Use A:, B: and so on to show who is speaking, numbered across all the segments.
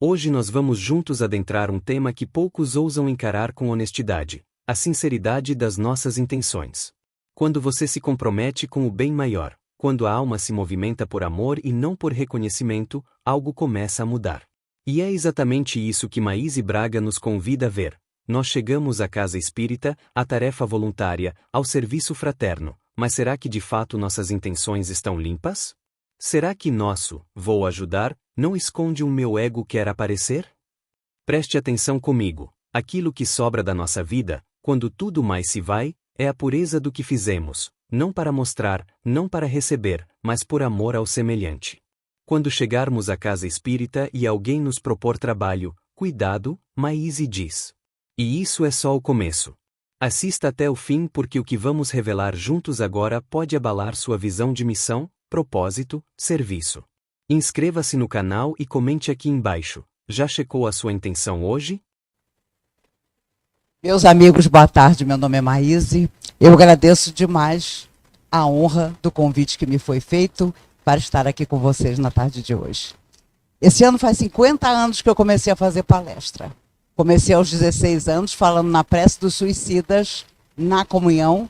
A: Hoje nós vamos juntos adentrar um tema que poucos ousam encarar com honestidade: a sinceridade das nossas intenções. Quando você se compromete com o bem maior, quando a alma se movimenta por amor e não por reconhecimento, algo começa a mudar. E é exatamente isso que Maíse Braga nos convida a ver. Nós chegamos à casa espírita, à tarefa voluntária, ao serviço fraterno, mas será que de fato nossas intenções estão limpas? Será que nosso "vou ajudar" não esconde um meu ego quer aparecer? Preste atenção comigo. Aquilo que sobra da nossa vida, quando tudo mais se vai, é a pureza do que fizemos, não para mostrar, não para receber, mas por amor ao semelhante. Quando chegarmos à casa espírita e alguém nos propor trabalho, cuidado, Maíse diz. E isso é só o começo. Assista até o fim porque o que vamos revelar juntos agora pode abalar sua visão de missão, propósito, serviço. Inscreva-se no canal e comente aqui embaixo. Já checou a sua intenção hoje?
B: Meus amigos, boa tarde. Meu nome é Maíse. Eu agradeço demais a honra do convite que me foi feito para estar aqui com vocês na tarde de hoje. Esse ano faz 50 anos que eu comecei a fazer palestra. Comecei aos 16 anos falando na prece dos suicidas, na comunhão,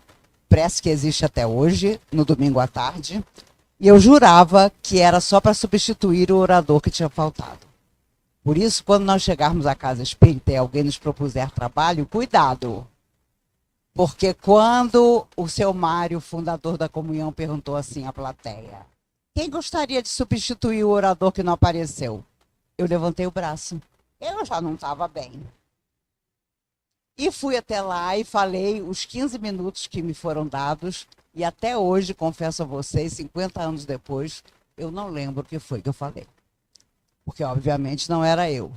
B: prece que existe até hoje, no domingo à tarde. E eu jurava que era só para substituir o orador que tinha faltado. Por isso, quando nós chegarmos à casa espírita e alguém nos propuser trabalho, cuidado. Porque quando o seu Mário, fundador da comunhão, perguntou assim à plateia: quem gostaria de substituir o orador que não apareceu? Eu levantei o braço. Eu já não estava bem. E fui até lá e falei os 15 minutos que me foram dados. E até hoje, confesso a vocês, 50 anos depois, eu não lembro o que foi que eu falei. Porque, obviamente, não era eu.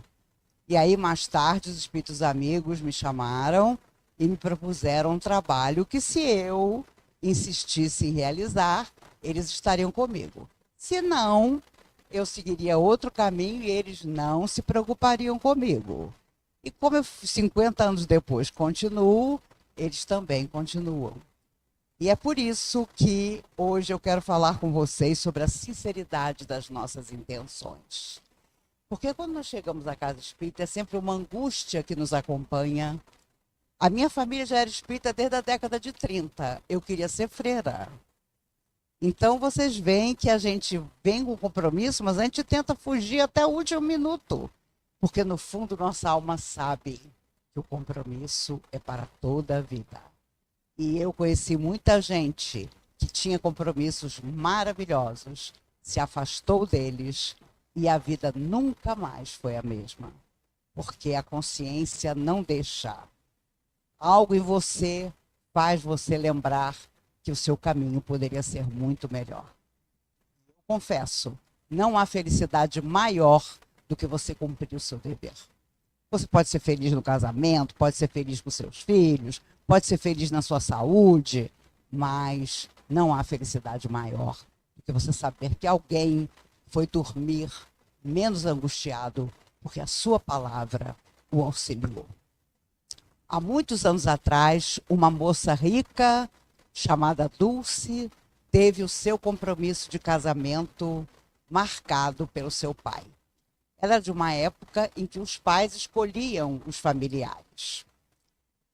B: E aí, mais tarde, os espíritos amigos me chamaram e me propuseram um trabalho que, se eu insistisse em realizar, eles estariam comigo. Se não, eu seguiria outro caminho e eles não se preocupariam comigo. E como eu, 50 anos depois, continuo, eles também continuam. E é por isso que hoje eu quero falar com vocês sobre a sinceridade das nossas intenções. Porque quando nós chegamos à casa espírita, é sempre uma angústia que nos acompanha. A minha família já era espírita desde a década de 30. Eu queria ser freira. Então, vocês veem que a gente vem com compromisso, mas a gente tenta fugir até o último minuto. Porque, no fundo, nossa alma sabe que o compromisso é para toda a vida. E eu conheci muita gente que tinha compromissos maravilhosos, se afastou deles e a vida nunca mais foi a mesma. Porque a consciência não deixa. Algo em você faz você lembrar que o seu caminho poderia ser muito melhor. Eu confesso, não há felicidade maior do que você cumprir o seu dever. Você pode ser feliz no casamento, pode ser feliz com seus filhos, pode ser feliz na sua saúde, mas não há felicidade maior do que você saber que alguém foi dormir menos angustiado porque a sua palavra o auxiliou. Há muitos anos atrás, uma moça rica chamada Dulce teve o seu compromisso de casamento marcado pelo seu pai. Ela era de uma época em que os pais escolhiam os familiares.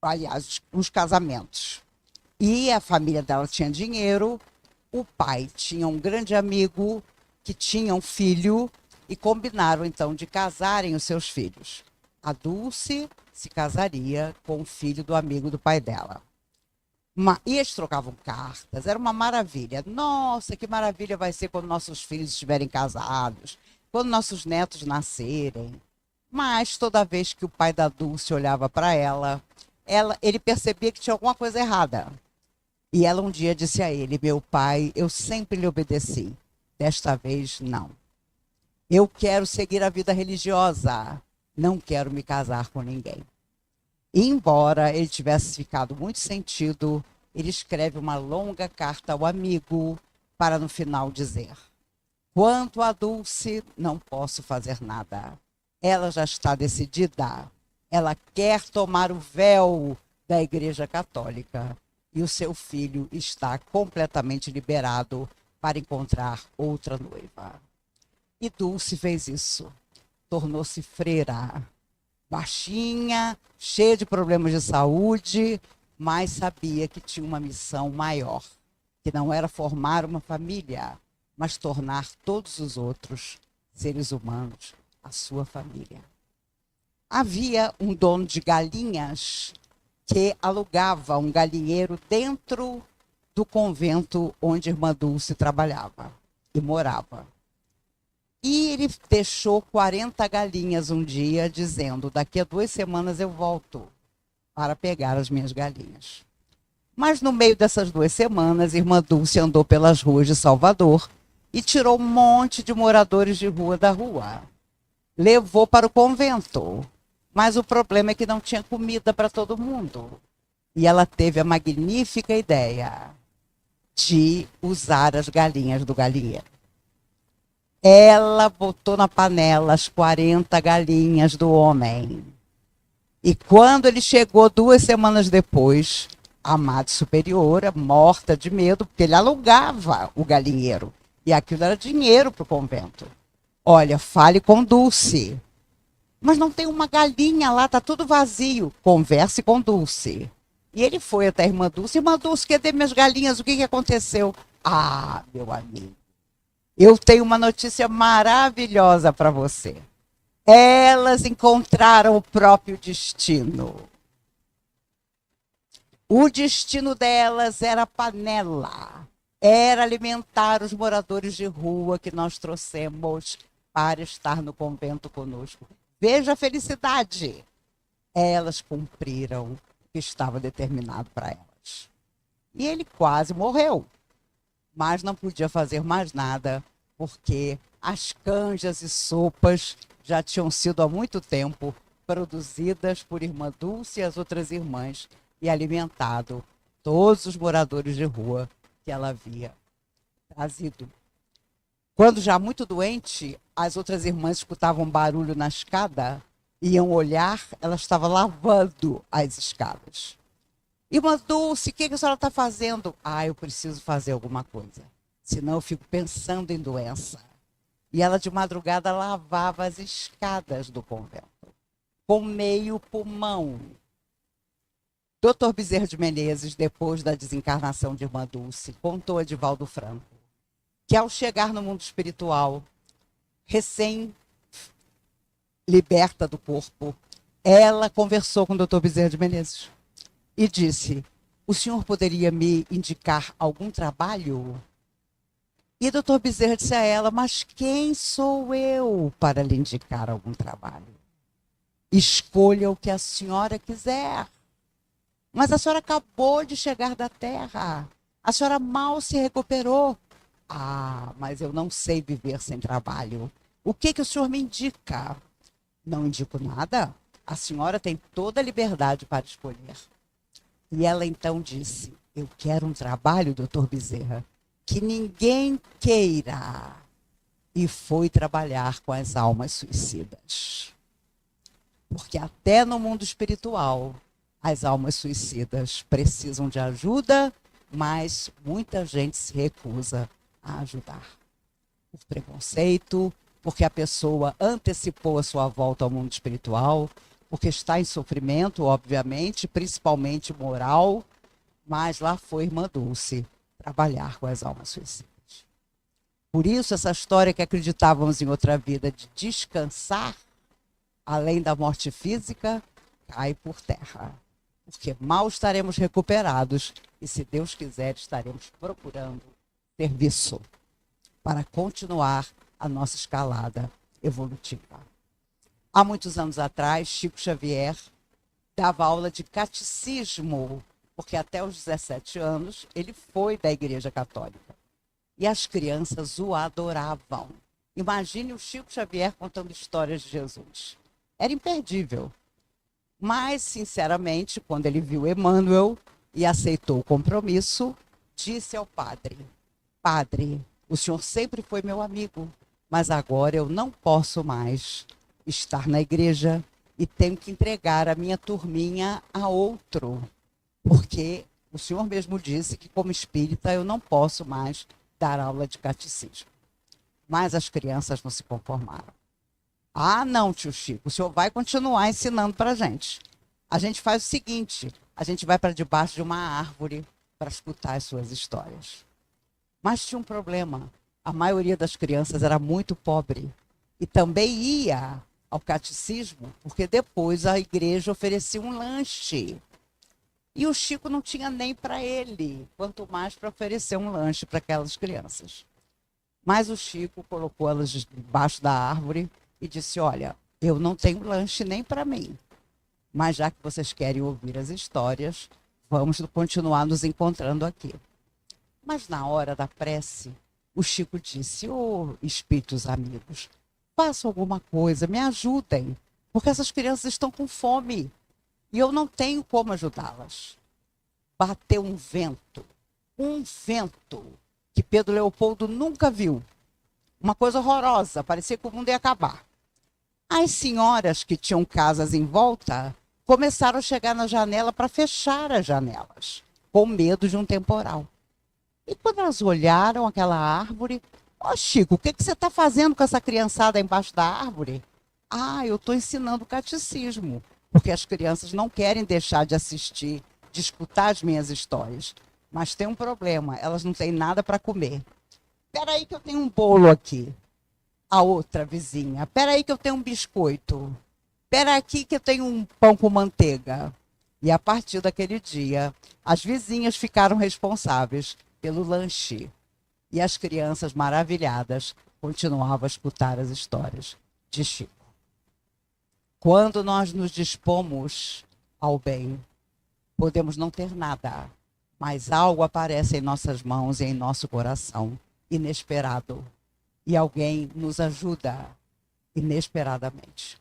B: Aliás, os casamentos. E a família dela tinha dinheiro, o pai tinha um grande amigo que tinha um filho e combinaram, então, de casarem os seus filhos. A Dulce se casaria com o filho do amigo do pai dela. E eles trocavam cartas, era uma maravilha. Nossa, que maravilha vai ser quando nossos filhos estiverem casados, quando nossos netos nascerem. Mas toda vez que o pai da Dulce olhava para ela, ele percebia que tinha alguma coisa errada. E ela um dia disse a ele: meu pai, eu sempre lhe obedeci. Desta vez, não. Eu quero seguir a vida religiosa. Não quero me casar com ninguém. E embora ele tivesse ficado muito sentido, ele escreve uma longa carta ao amigo para no final dizer: quanto a Dulce, não posso fazer nada. Ela já está decidida. Ela quer tomar o véu da Igreja Católica. E o seu filho está completamente liberado para encontrar outra noiva. E Dulce fez isso. tornou-se freira. Baixinha, cheia de problemas de saúde, mas sabia que tinha uma missão maior, que não era formar uma família, mas tornar todos os outros seres humanos a sua família. Havia um dono de galinhas que alugava um galinheiro dentro do convento onde a irmã Dulce trabalhava e morava. E ele deixou 40 galinhas um dia, dizendo: daqui a 2 semanas eu volto para pegar as minhas galinhas. Mas no meio dessas 2 semanas, a irmã Dulce andou pelas ruas de Salvador e tirou um monte de moradores de rua da rua. Levou para o convento. Mas o problema é que não tinha comida para todo mundo. E ela teve a magnífica ideia de usar as galinhas do galinheiro. Ela botou na panela as 40 galinhas do homem. E quando ele chegou 2 semanas depois, a Madre Superiora, morta de medo, porque ele alugava o galinheiro. E aquilo era dinheiro para o convento. Olha, fale com Dulce. Mas não tem uma galinha lá, está tudo vazio. Converse com Dulce. E ele foi até a irmã Dulce. Irmã Dulce, cadê minhas galinhas? O que aconteceu? Ah, meu amigo, eu tenho uma notícia maravilhosa para você. Elas encontraram o próprio destino. O destino delas era a panela. Era alimentar os moradores de rua que nós trouxemos para estar no convento conosco. Veja a felicidade. Elas cumpriram o que estava determinado para elas. E ele quase morreu. Mas não podia fazer mais nada, porque as canjas e sopas já tinham sido há muito tempo produzidas por irmã Dulce e as outras irmãs e alimentado todos os moradores de rua que ela havia trazido. Quando já muito doente, as outras irmãs escutavam barulho na escada, iam olhar, ela estava lavando as escadas. Irmã Dulce, o que a senhora está fazendo? Ah, eu preciso fazer alguma coisa, senão eu fico pensando em doença. E ela de madrugada lavava as escadas do convento, com meio pulmão. Dr. Bezerra de Menezes, depois da desencarnação de irmã Dulce, contou a Divaldo Franco que ao chegar no mundo espiritual, recém-liberta do corpo, ela conversou com o Dr. Bezerra de Menezes e disse: o senhor poderia me indicar algum trabalho? E o Dr. Bezerra disse a ela: mas quem sou eu para lhe indicar algum trabalho? Escolha o que a senhora quiser. Mas a senhora acabou de chegar da Terra. A senhora mal se recuperou. Ah, mas eu não sei viver sem trabalho. O que o senhor me indica? Não indico nada. A senhora tem toda a liberdade para escolher. E ela então disse: eu quero um trabalho, doutor Bezerra, que ninguém queira. E foi trabalhar com as almas suicidas. Porque até no mundo espiritual, as almas suicidas precisam de ajuda, mas muita gente se recusa a ajudar. Por preconceito, porque a pessoa antecipou a sua volta ao mundo espiritual, porque está em sofrimento, obviamente, principalmente moral, mas lá foi irmã Dulce trabalhar com as almas suicidas. Por isso, essa história que acreditávamos em outra vida de descansar, além da morte física, cai por terra. Porque mal estaremos recuperados e, se Deus quiser, estaremos procurando serviço para continuar a nossa escalada evolutiva. Há muitos anos atrás, Chico Xavier dava aula de catecismo, porque até os 17 anos ele foi da Igreja Católica. E as crianças o adoravam. Imagine o Chico Xavier contando histórias de Jesus. Era imperdível. Mas, sinceramente, quando ele viu Emmanuel e aceitou o compromisso, disse ao padre: Padre, o senhor sempre foi meu amigo, mas agora eu não posso mais estar na igreja e tenho que entregar a minha turminha a outro, porque o senhor mesmo disse que, como espírita, eu não posso mais dar aula de catecismo. Mas as crianças não se conformaram. Ah, não, tio Chico, o senhor vai continuar ensinando para a gente. A gente faz o seguinte, a gente vai para debaixo de uma árvore para escutar as suas histórias. Mas tinha um problema. A maioria das crianças era muito pobre e também ia ao catecismo, porque depois a igreja oferecia um lanche. E o Chico não tinha nem para ele, quanto mais para oferecer um lanche para aquelas crianças. Mas o Chico colocou elas debaixo da árvore e disse: olha, eu não tenho lanche nem para mim, mas já que vocês querem ouvir as histórias, vamos continuar nos encontrando aqui. Mas na hora da prece, o Chico disse: ô espíritos amigos, façam alguma coisa, me ajudem, porque essas crianças estão com fome e eu não tenho como ajudá-las. Bateu um vento que Pedro Leopoldo nunca viu. Uma coisa horrorosa, parecia que o mundo ia acabar. As senhoras que tinham casas em volta começaram a chegar na janela para fechar as janelas, com medo de um temporal. E quando elas olharam aquela árvore, ó Chico, o que você está fazendo com essa criançada embaixo da árvore? Ah, eu estou ensinando o catecismo, porque as crianças não querem deixar de assistir, de escutar as minhas histórias. Mas tem um problema, elas não têm nada para comer. Espera aí que eu tenho um bolo aqui. A outra vizinha, espera aí que eu tenho um biscoito. Espera aqui que eu tenho um pão com manteiga. E a partir daquele dia, as vizinhas ficaram responsáveis pelo lanche. E as crianças maravilhadas continuavam a escutar as histórias de Chico. Quando nós nos dispomos ao bem, podemos não ter nada, mas algo aparece em nossas mãos e em nosso coração, inesperado. E alguém nos ajuda inesperadamente.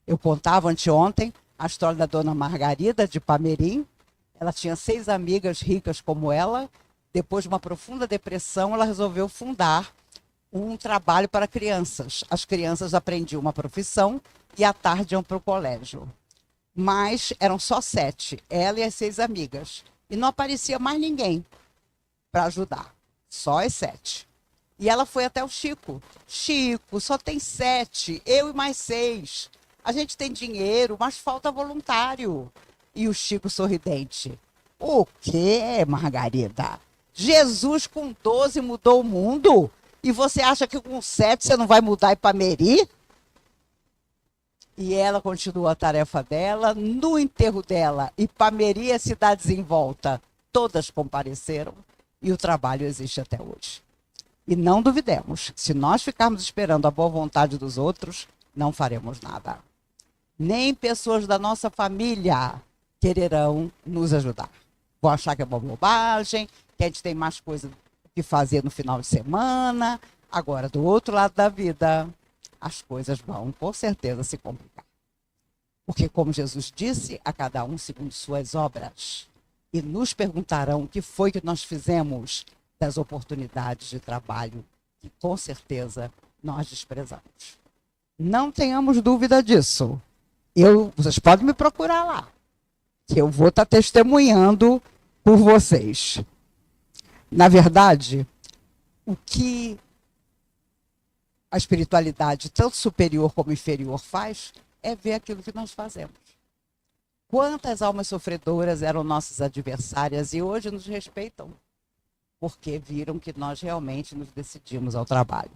B: Eu contava anteontem a história da dona Margarida de Pamerim. Ela tinha 6 amigas ricas como ela. Depois de uma profunda depressão, ela resolveu fundar um trabalho para crianças. As crianças aprendiam uma profissão e à tarde iam para o colégio. Mas eram só 7, ela e as 6 amigas. E não aparecia mais ninguém para ajudar, só as 7. E ela foi até o Chico. Chico, só tem 7, eu e mais 6. A gente tem dinheiro, mas falta voluntário. E o Chico sorridente: o quê, Margarida? Jesus com 12 mudou o mundo? E você acha que com 7 você não vai mudar Ipameri? E ela continuou a tarefa dela. No enterro dela, Ipameri e as cidades em volta, todas compareceram. E o trabalho existe até hoje. E não duvidemos, se nós ficarmos esperando a boa vontade dos outros, não faremos nada. Nem pessoas da nossa família quererão nos ajudar. Vão achar que é uma bobagem, que a gente tem mais coisa que fazer no final de semana. Agora, do outro lado da vida, as coisas vão, com certeza, se complicar. Porque, como Jesus disse, a cada um segundo suas obras. E nos perguntarão o que foi que nós fizemos das oportunidades de trabalho que, com certeza, nós desprezamos. Não tenhamos dúvida disso. Vocês podem me procurar lá, que eu vou estar testemunhando por vocês. Na verdade, o que a espiritualidade, tanto superior como inferior, faz é ver aquilo que nós fazemos. Quantas almas sofredoras eram nossas adversárias e hoje nos respeitam, porque viram que nós realmente nos decidimos ao trabalho.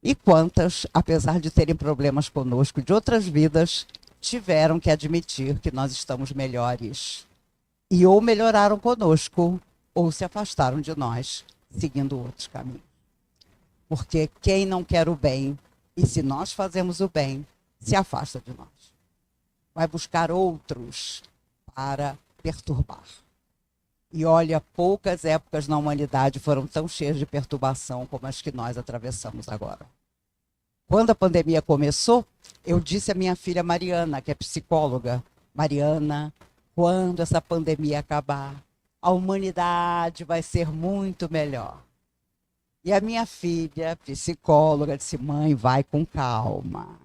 B: E quantas, apesar de terem problemas conosco de outras vidas, tiveram que admitir que nós estamos melhores. E ou melhoraram conosco, ou se afastaram de nós, seguindo outros caminhos. Porque quem não quer o bem, e se nós fazemos o bem, se afasta de nós. Vai buscar outros para perturbar. E olha, poucas épocas na humanidade foram tão cheias de perturbação como as que nós atravessamos agora. Quando a pandemia começou, eu disse à minha filha Mariana, que é psicóloga: Mariana, quando essa pandemia acabar, a humanidade vai ser muito melhor. E a minha filha, psicóloga, disse: mãe, vai com calma.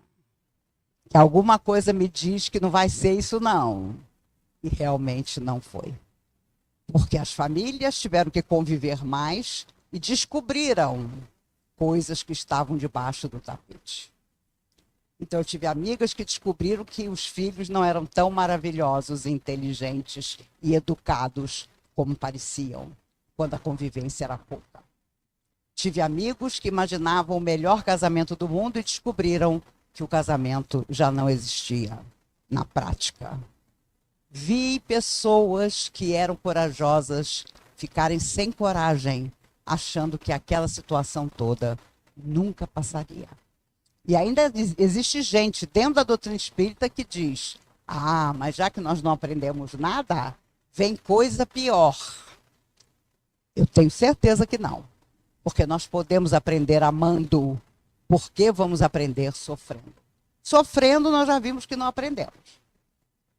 B: Que alguma coisa me diz que não vai ser isso, não. E realmente não foi. Porque as famílias tiveram que conviver mais e descobriram coisas que estavam debaixo do tapete. Então, eu tive amigas que descobriram que os filhos não eram tão maravilhosos, inteligentes e educados como pareciam, quando a convivência era pouca. Tive amigos que imaginavam o melhor casamento do mundo e descobriram que o casamento já não existia na prática. Vi pessoas que eram corajosas ficarem sem coragem, achando que aquela situação toda nunca passaria. E ainda existe gente dentro da doutrina espírita que diz: ah, mas já que nós não aprendemos nada, vem coisa pior. Eu tenho certeza que não. Porque nós podemos aprender amando. Por que vamos aprender sofrendo? Sofrendo, nós já vimos que não aprendemos.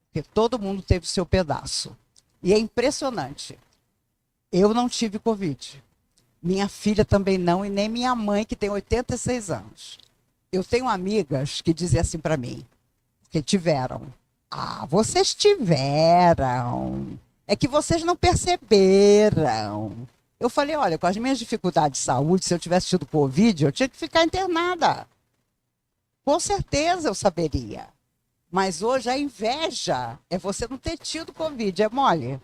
B: Porque todo mundo teve seu pedaço. E é impressionante. Eu não tive Covid. Minha filha também não, e nem minha mãe, que tem 86 anos. Eu tenho amigas que dizem assim para mim, que tiveram. Ah, vocês tiveram. É que vocês não perceberam. Eu falei, olha, com as minhas dificuldades de saúde, se eu tivesse tido Covid, eu tinha que ficar internada. Com certeza eu saberia. Mas hoje a inveja é você não ter tido Covid, é mole?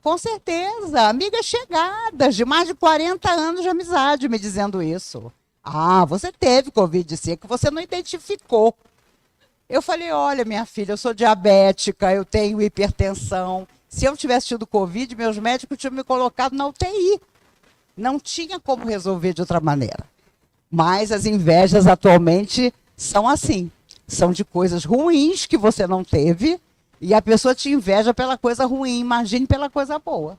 B: Com certeza. Amigas chegadas, de mais de 40 anos de amizade, me dizendo isso. Ah, você teve Covid, sim, é que você não identificou. Eu falei, olha, minha filha, eu sou diabética, eu tenho hipertensão. Se eu tivesse tido Covid, meus médicos tinham me colocado na UTI. Não tinha como resolver de outra maneira. Mas as invejas atualmente são assim. São de coisas ruins que você não teve e a pessoa te inveja pela coisa ruim, imagine pela coisa boa.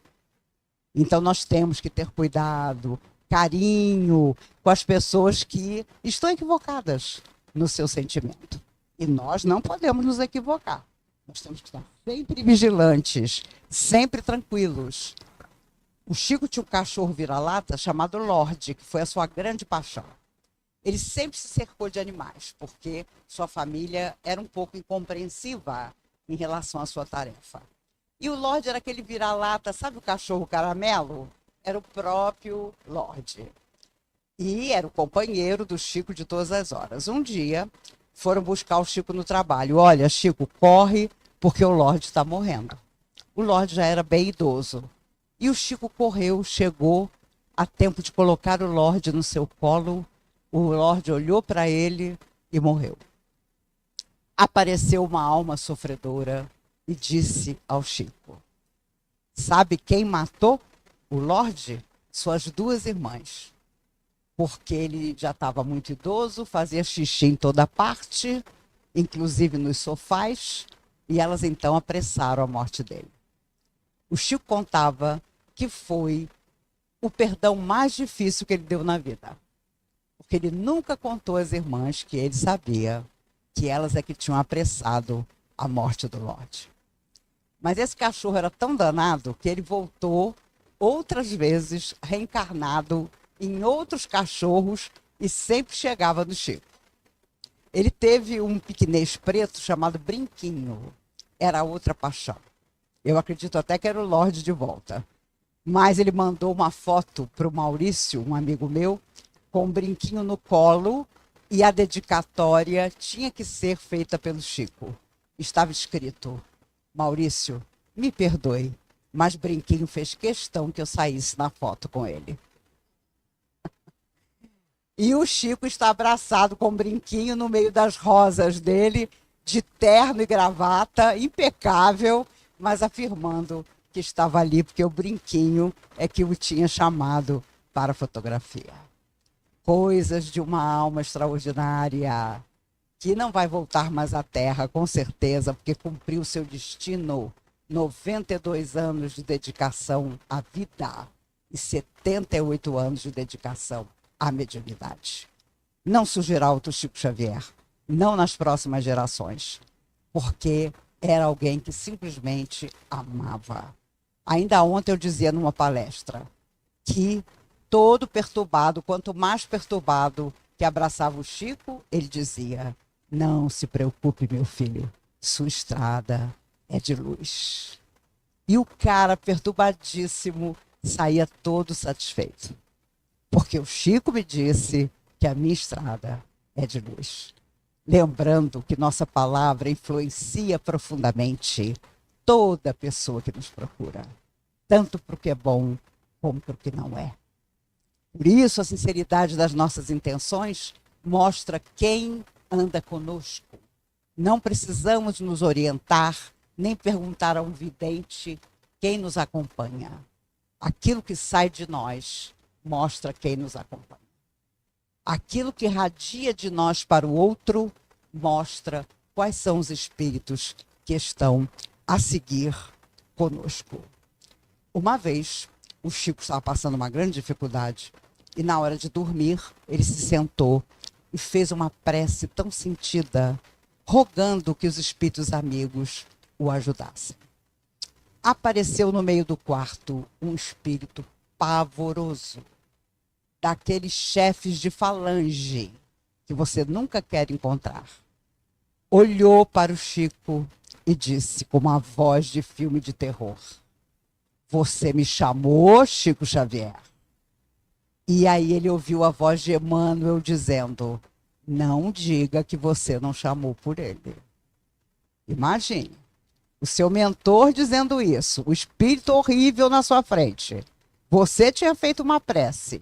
B: Então nós temos que ter cuidado, carinho com as pessoas que estão equivocadas no seu sentimento. E nós não podemos nos equivocar. Nós temos que estar sempre vigilantes, sempre tranquilos. O Chico tinha um cachorro vira-lata chamado Lorde, que foi a sua grande paixão. Ele sempre se cercou de animais, porque sua família era um pouco incompreensiva em relação à sua tarefa. E o Lorde era aquele vira-lata, sabe o cachorro caramelo? Era o próprio Lorde. E era o companheiro do Chico de todas as horas. Um dia, foram buscar o Chico no trabalho. Olha, Chico, corre, porque o Lorde está morrendo. O Lorde já era bem idoso. E o Chico correu, chegou a tempo de colocar o Lorde no seu colo. O Lorde olhou para ele e morreu. Apareceu uma alma sofredora e disse ao Chico: sabe quem matou o Lorde? Suas duas irmãs. Porque ele já estava muito idoso, fazia xixi em toda parte, inclusive nos sofás, e elas então apressaram a morte dele. O Chico contava que foi o perdão mais difícil que ele deu na vida. Porque ele nunca contou às irmãs que ele sabia que elas é que tinham apressado a morte do Lorde. Mas esse cachorro era tão danado que ele voltou outras vezes reencarnado em outros cachorros e sempre chegava no Chico. Ele teve um piquinês preto chamado Brinquinho. Era outra paixão. Eu acredito até que era o Lorde de volta. Mas ele mandou uma foto para o Maurício, um amigo meu, com um Brinquinho no colo, e a dedicatória tinha que ser feita pelo Chico. Estava escrito: Maurício, me perdoe, mas Brinquinho fez questão que eu saísse na foto com ele. E o Chico está abraçado com o Brinquinho no meio das rosas dele, de terno e gravata, impecável, mas afirmando que estava ali porque o Brinquinho é que o tinha chamado para a fotografia. Coisas de uma alma extraordinária, que não vai voltar mais à Terra, com certeza, porque cumpriu seu destino. 92 anos de dedicação à vida e 78 anos de dedicação à mediunidade. Não surgirá outro Chico Xavier, não nas próximas gerações, porque era alguém que simplesmente amava. Ainda ontem eu dizia numa palestra que todo perturbado, quanto mais perturbado que abraçava o Chico, ele dizia: não se preocupe, meu filho, sua estrada é de luz. E o cara perturbadíssimo saía todo satisfeito. Porque o Chico me disse que a minha estrada é de luz. Lembrando que nossa palavra influencia profundamente toda pessoa que nos procura, tanto para o que é bom como para o que não é. Por isso, a sinceridade das nossas intenções mostra quem anda conosco. Não precisamos nos orientar, nem perguntar a um vidente quem nos acompanha. Aquilo que sai de nós mostra quem nos acompanha. Aquilo que radia de nós para o outro mostra quais são os espíritos que estão a seguir conosco. Uma vez, o Chico estava passando uma grande dificuldade e na hora de dormir, ele se sentou e fez uma prece tão sentida, rogando que os espíritos amigos o ajudassem. Apareceu no meio do quarto um espírito pavoroso, daqueles chefes de falange que você nunca quer encontrar. Olhou para o Chico e disse com uma voz de filme de terror: "Você me chamou, Chico Xavier?" E aí ele ouviu a voz de Emmanuel dizendo: "Não diga que você não chamou por ele." Imagine, o seu mentor dizendo isso, o espírito horrível na sua frente. Você tinha feito uma prece.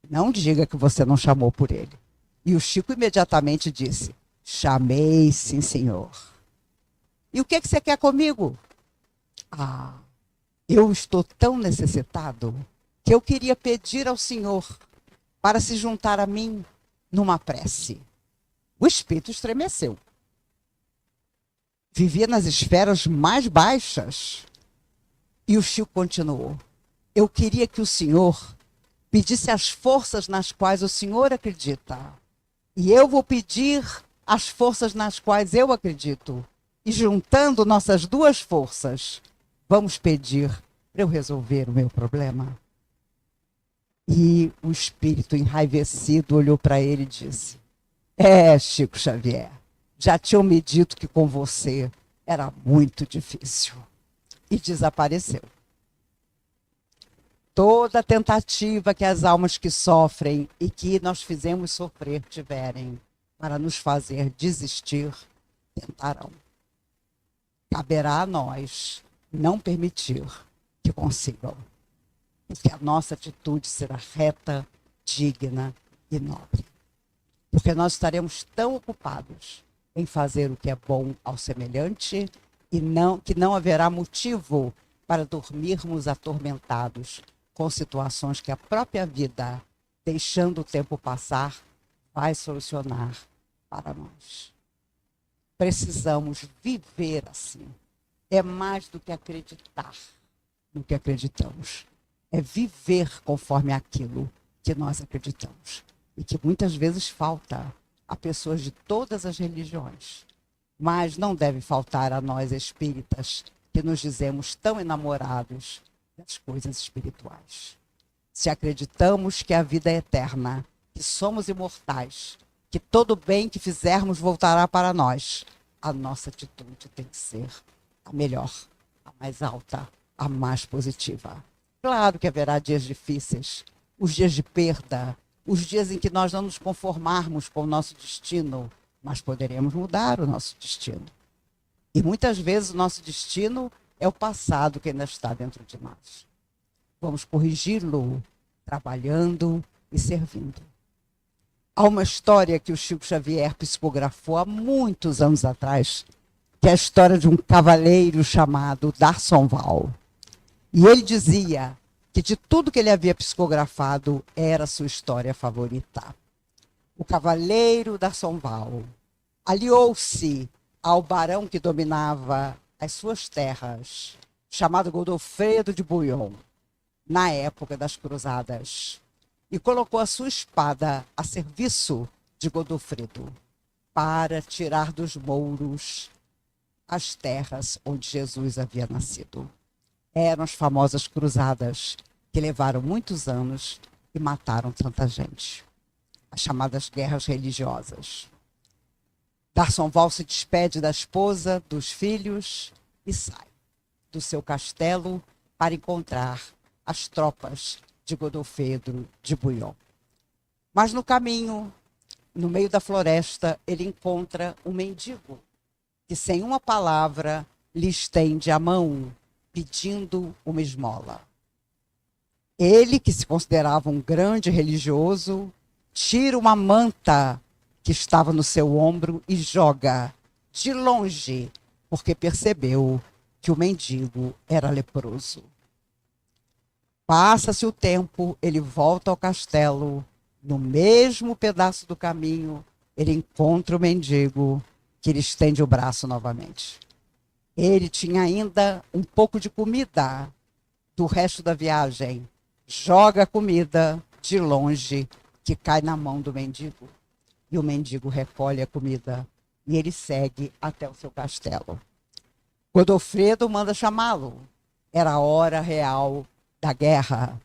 B: Não diga que você não chamou por ele. E o Chico imediatamente disse: "Chamei, sim, senhor." "E o que você quer comigo?" "Ah, eu estou tão necessitado que eu queria pedir ao senhor para se juntar a mim numa prece." O espírito estremeceu. Vivia nas esferas mais baixas. E o Chico continuou: "Eu queria que o senhor pedisse as forças nas quais o senhor acredita. E eu vou pedir as forças nas quais eu acredito. E juntando nossas duas forças, vamos pedir para eu resolver o meu problema." E o espírito enraivecido olhou para ele e disse: Chico Xavier, já tinham me dito que com você era muito difícil." E desapareceu. Toda tentativa que as almas que sofrem e que nós fizemos sofrer tiverem para nos fazer desistir, tentarão. Caberá a nós não permitir que consigam, porque a nossa atitude será reta, digna e nobre. Porque nós estaremos tão ocupados em fazer o que é bom ao semelhante que não haverá motivo para dormirmos atormentados com situações que a própria vida, deixando o tempo passar, vai solucionar para nós. Precisamos viver assim. É mais do que acreditar no que acreditamos. É viver conforme aquilo que nós acreditamos. E que muitas vezes falta a pessoas de todas as religiões. Mas não deve faltar a nós espíritas que nos dizemos tão enamorados das coisas espirituais. Se acreditamos que a vida é eterna, que somos imortais, que todo bem que fizermos voltará para nós, a nossa atitude tem que ser a melhor, a mais alta, a mais positiva. Claro que haverá dias difíceis, os dias de perda, os dias em que nós não nos conformarmos com o nosso destino, mas poderemos mudar o nosso destino. E muitas vezes o nosso destino é o passado que ainda está dentro de nós. Vamos corrigi-lo trabalhando e servindo. Há uma história que o Chico Xavier psicografou há muitos anos atrás, que é a história de um cavaleiro chamado D'Arsonval. E ele dizia que de tudo que ele havia psicografado era a sua história favorita. O cavaleiro D'Arsonval aliou-se ao barão que dominava as suas terras, chamado Godofredo de Bouillon, na época das cruzadas, e colocou a sua espada a serviço de Godofredo para tirar dos mouros as terras onde Jesus havia nascido. Eram as famosas cruzadas que levaram muitos anos e mataram tanta gente. As chamadas guerras religiosas. D'Arsonval se despede da esposa, dos filhos e sai do seu castelo para encontrar as tropas de Godofredo de Bouillon. Mas no caminho, no meio da floresta, ele encontra um mendigo que, sem uma palavra, lhe estende a mão, pedindo uma esmola. Ele, que se considerava um grande religioso, tira uma manta que estava no seu ombro e joga de longe, porque percebeu que o mendigo era leproso. Passa-se o tempo, ele volta ao castelo. No mesmo pedaço do caminho, ele encontra o mendigo, que lhe estende o braço novamente. Ele tinha ainda um pouco de comida do resto da viagem. Joga a comida de longe, que cai na mão do mendigo. E o mendigo recolhe a comida e ele segue até o seu castelo. Godofredo manda chamá-lo. Era a hora real da guerra.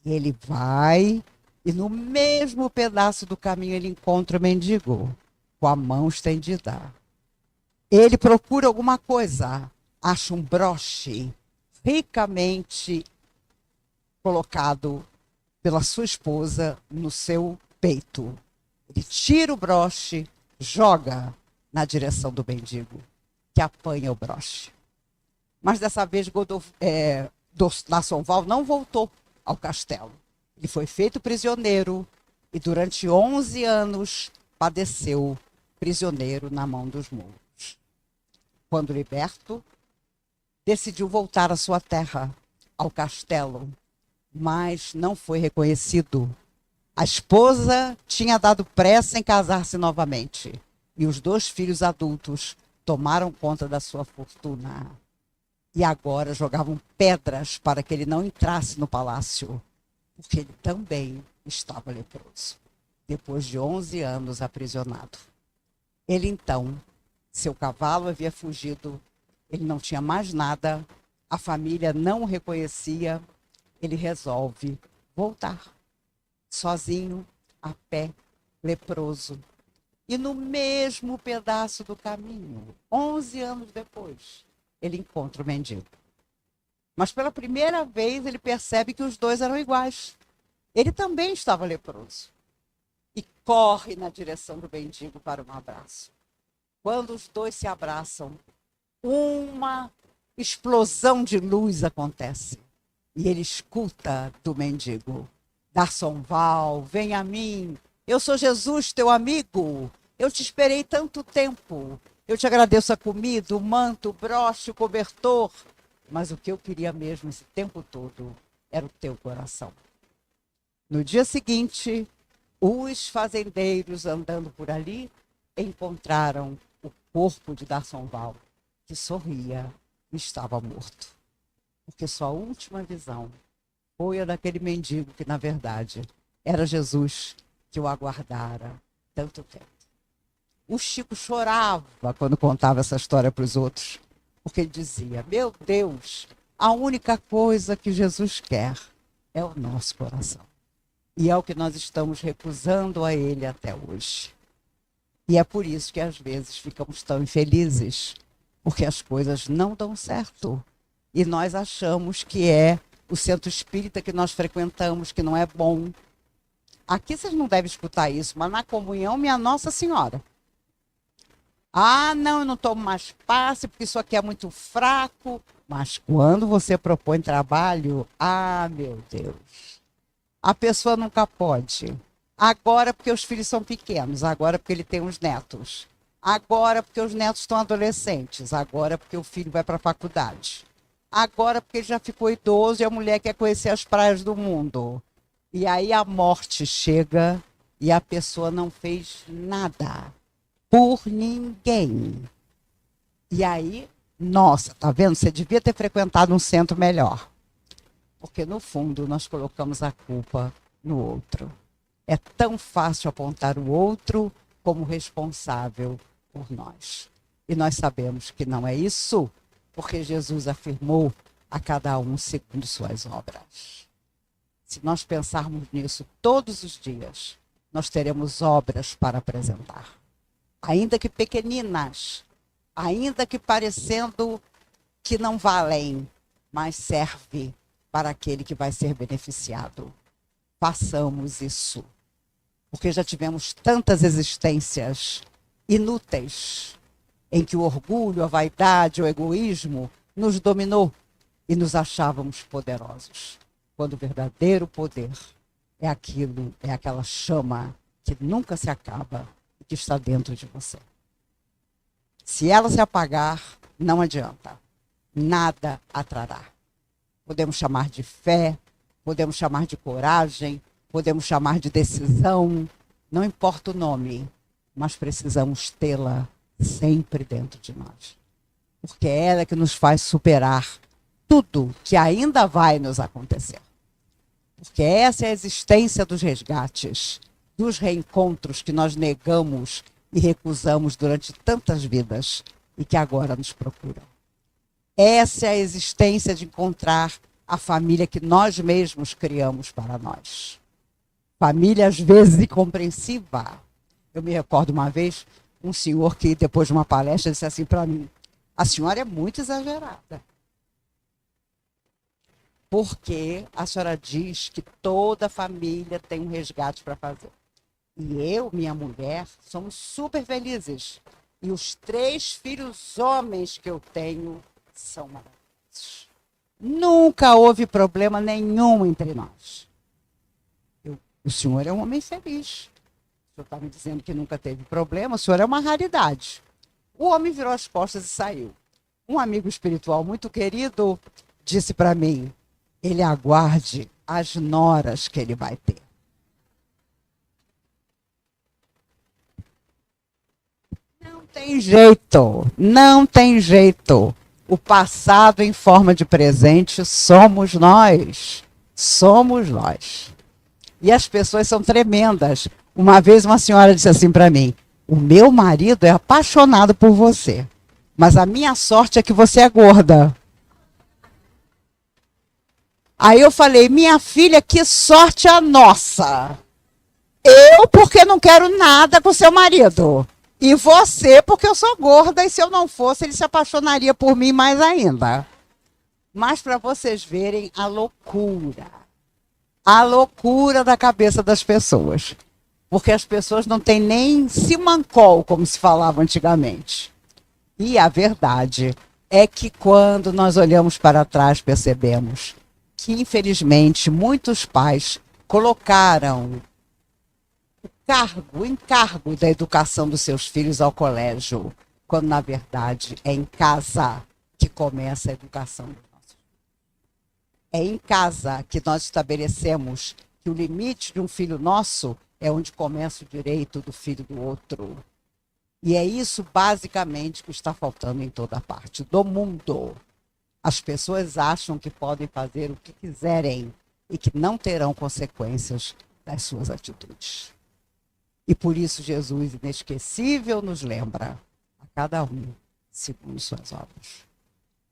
B: E ele vai e no mesmo pedaço do caminho ele encontra o mendigo, com a mão estendida. Ele procura alguma coisa, acha um broche ricamente colocado pela sua esposa no seu peito. Ele tira o broche, joga na direção do mendigo, que apanha o broche. Mas dessa vez D'Assonval não voltou ao castelo. Ele foi feito prisioneiro e durante 11 anos padeceu prisioneiro na mão dos mouros. Quando liberto, decidiu voltar à sua terra, ao castelo, mas não foi reconhecido. A esposa tinha dado pressa em casar-se novamente e os 2 filhos adultos tomaram conta da sua fortuna. E agora jogavam pedras para que ele não entrasse no palácio, porque ele também estava leproso, depois de 11 anos aprisionado. Ele então, seu cavalo havia fugido, ele não tinha mais nada, a família não o reconhecia, ele resolve voltar, sozinho, a pé, leproso. E no mesmo pedaço do caminho, 11 anos depois, ele encontra o mendigo. Mas pela primeira vez ele percebe que os 2 eram iguais. Ele também estava leproso. E corre na direção do mendigo para um abraço. Quando os 2 se abraçam, uma explosão de luz acontece. E ele escuta do mendigo: D'Assonval, vem a mim. Eu sou Jesus, teu amigo. Eu te esperei tanto tempo. Eu te agradeço a comida, o manto, o broche, o cobertor. Mas o que eu queria mesmo esse tempo todo era o teu coração. No dia seguinte, os fazendeiros andando por ali encontraram o corpo de D'Assonval, que sorria e estava morto. Porque sua última visão foi a daquele mendigo que, na verdade, era Jesus que o aguardara tanto tempo. O Chico chorava quando contava essa história para os outros, porque ele dizia: meu Deus, a única coisa que Jesus quer é o nosso coração. E é o que nós estamos recusando a ele até hoje. E é por isso que às vezes ficamos tão infelizes, porque as coisas não dão certo. E nós achamos que é o centro espírita que nós frequentamos, que não é bom. Aqui vocês não devem escutar isso, mas na comunhão, minha Nossa Senhora. Ah, não, eu não tomo mais passe, porque isso aqui é muito fraco. Mas quando você propõe trabalho, ah, meu Deus, a pessoa nunca pode. Agora porque os filhos são pequenos, agora porque ele tem os netos. Agora porque os netos estão adolescentes, agora porque o filho vai para a faculdade. Agora porque ele já ficou idoso e a mulher quer conhecer as praias do mundo. E aí a morte chega e a pessoa não fez nada por ninguém. E aí, nossa, tá vendo? Você devia ter frequentado um centro melhor. Porque no fundo nós colocamos a culpa no outro. É tão fácil apontar o outro como responsável por nós. E nós sabemos que não é isso, porque Jesus afirmou a cada um segundo suas obras. Se nós pensarmos nisso todos os dias, nós teremos obras para apresentar. Ainda que pequeninas, ainda que parecendo que não valem, mas serve para aquele que vai ser beneficiado. Façamos isso, porque já tivemos tantas existências inúteis, em que o orgulho, a vaidade, o egoísmo nos dominou e nos achávamos poderosos. Quando o verdadeiro poder é aquela chama que nunca se acaba e que está dentro de você. Se ela se apagar, não adianta. Nada atrará. Podemos chamar de fé, podemos chamar de coragem, podemos chamar de decisão, não importa o nome, mas precisamos tê-la sempre dentro de nós. Porque é ela que nos faz superar tudo que ainda vai nos acontecer. Porque essa é a existência dos resgates, dos reencontros que nós negamos e recusamos durante tantas vidas e que agora nos procuram. Essa é a existência de encontrar a família que nós mesmos criamos para nós. Família, às vezes, incompreensiva. Eu me recordo uma vez, um senhor que, depois de uma palestra, disse assim para mim: a senhora é muito exagerada. Porque a senhora diz que toda família tem um resgate para fazer. E eu, minha mulher, somos super felizes. E os 3 filhos homens que eu tenho são maravilhosos. Nunca houve problema nenhum entre nós. O senhor é um homem feliz. O senhor está me dizendo que nunca teve problema, o senhor é uma raridade. O homem virou as costas e saiu. Um amigo espiritual muito querido disse para mim: ele aguarde as noras que ele vai ter. Não tem jeito, não tem jeito. O passado em forma de presente somos nós. Somos nós. E as pessoas são tremendas. Uma vez uma senhora disse assim para mim: o meu marido é apaixonado por você, mas a minha sorte é que você é gorda. Aí eu falei: minha filha, que sorte a nossa. Eu, porque não quero nada com seu marido. E você, porque eu sou gorda, e se eu não fosse, ele se apaixonaria por mim mais ainda. Mas para vocês verem a loucura da cabeça das pessoas. Porque as pessoas não têm nem simancol, como se falava antigamente. E a verdade é que quando nós olhamos para trás, percebemos que, infelizmente, muitos pais colocaram o encargo da educação dos seus filhos ao colégio, quando, na verdade, é em casa que começa a educação dos nossos filhos. É em casa que nós estabelecemos que o limite de um filho nosso é onde começa o direito do filho do outro. E é isso, basicamente, que está faltando em toda parte do mundo. As pessoas acham que podem fazer o que quiserem e que não terão consequências das suas atitudes. E por isso Jesus, inesquecível, nos lembra a cada um segundo suas obras.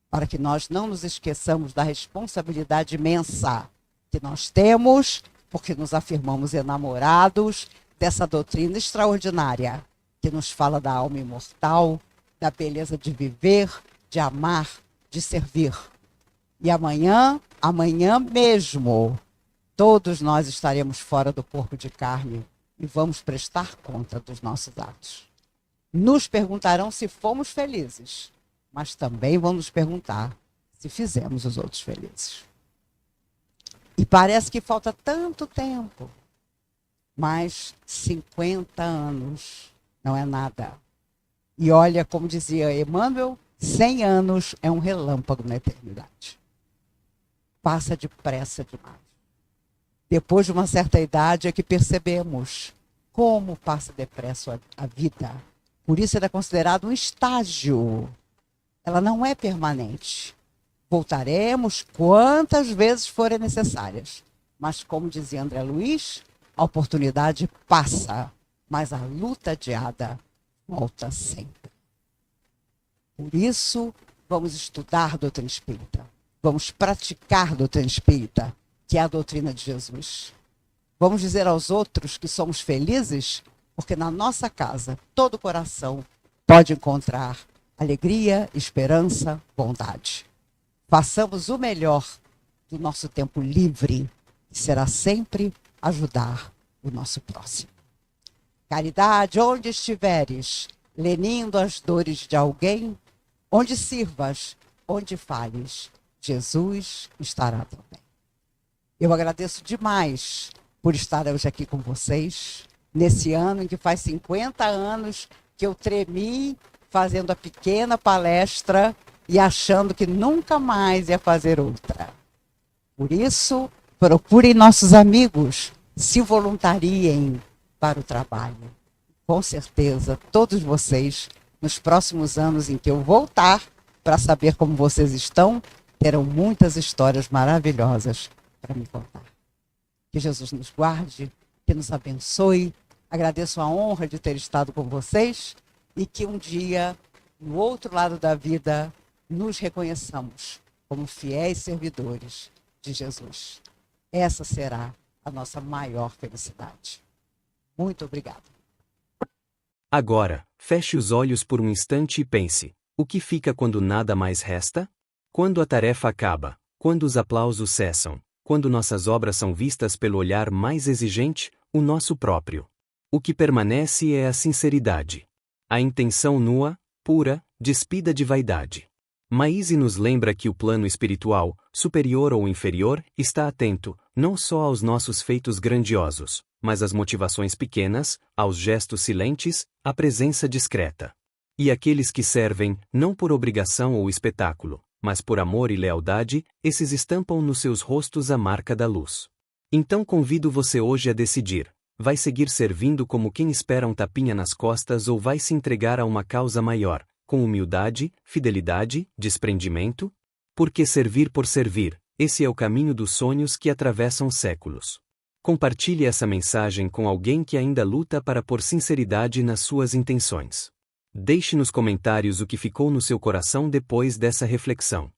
B: Para que nós não nos esqueçamos da responsabilidade imensa que nós temos, porque nos afirmamos enamorados dessa doutrina extraordinária que nos fala da alma imortal, da beleza de viver, de amar, de servir. E amanhã mesmo, todos nós estaremos fora do corpo de carne e vamos prestar conta dos nossos atos. Nos perguntarão se fomos felizes, mas também vão nos perguntar se fizemos os outros felizes. E parece que falta tanto tempo, mas 50 anos não é nada. E olha, como dizia Emmanuel, 100 anos é um relâmpago na eternidade. Passa depressa demais. Depois de uma certa idade é que percebemos como passa depressa a vida. Por isso ela é considerada um estágio. Ela não é permanente. Voltaremos quantas vezes forem necessárias. Mas, como dizia André Luiz, a oportunidade passa, mas a luta adiada volta sempre. Por isso, vamos estudar doutrina espírita. Vamos praticar doutrina espírita, que é a doutrina de Jesus. Vamos dizer aos outros que somos felizes, porque na nossa casa, todo coração pode encontrar alegria, esperança, bondade. Façamos o melhor do nosso tempo livre, que será sempre ajudar o nosso próximo. Caridade, onde estiveres, lenindo as dores de alguém, onde sirvas, onde fales, Jesus estará também. Eu agradeço demais por estar hoje aqui com vocês, nesse ano em que faz 50 anos que eu tremi fazendo a pequena palestra e achando que nunca mais ia fazer outra. Por isso, procurem nossos amigos, se voluntariem para o trabalho. Com certeza, todos vocês, nos próximos anos em que eu voltar para saber como vocês estão, terão muitas histórias maravilhosas para me contar. Que Jesus nos guarde, que nos abençoe. Agradeço a honra de ter estado com vocês e que um dia, no outro lado da vida, nos reconheçamos como fiéis servidores de Jesus. Essa será a nossa maior felicidade. Muito obrigada.
A: Agora, feche os olhos por um instante e pense: o que fica quando nada mais resta? Quando a tarefa acaba, quando os aplausos cessam, quando nossas obras são vistas pelo olhar mais exigente, o nosso próprio. O que permanece é a sinceridade. A intenção nua, pura, despida de vaidade. Maíse nos lembra que o plano espiritual, superior ou inferior, está atento, não só aos nossos feitos grandiosos, mas às motivações pequenas, aos gestos silentes, à presença discreta. E aqueles que servem, não por obrigação ou espetáculo, mas por amor e lealdade, esses estampam nos seus rostos a marca da luz. Então convido você hoje a decidir: vai seguir servindo como quem espera um tapinha nas costas ou vai se entregar a uma causa maior, com humildade, fidelidade, desprendimento? Porque servir por servir, esse é o caminho dos sonhos que atravessam séculos. Compartilhe essa mensagem com alguém que ainda luta para pôr sinceridade nas suas intenções. Deixe nos comentários o que ficou no seu coração depois dessa reflexão.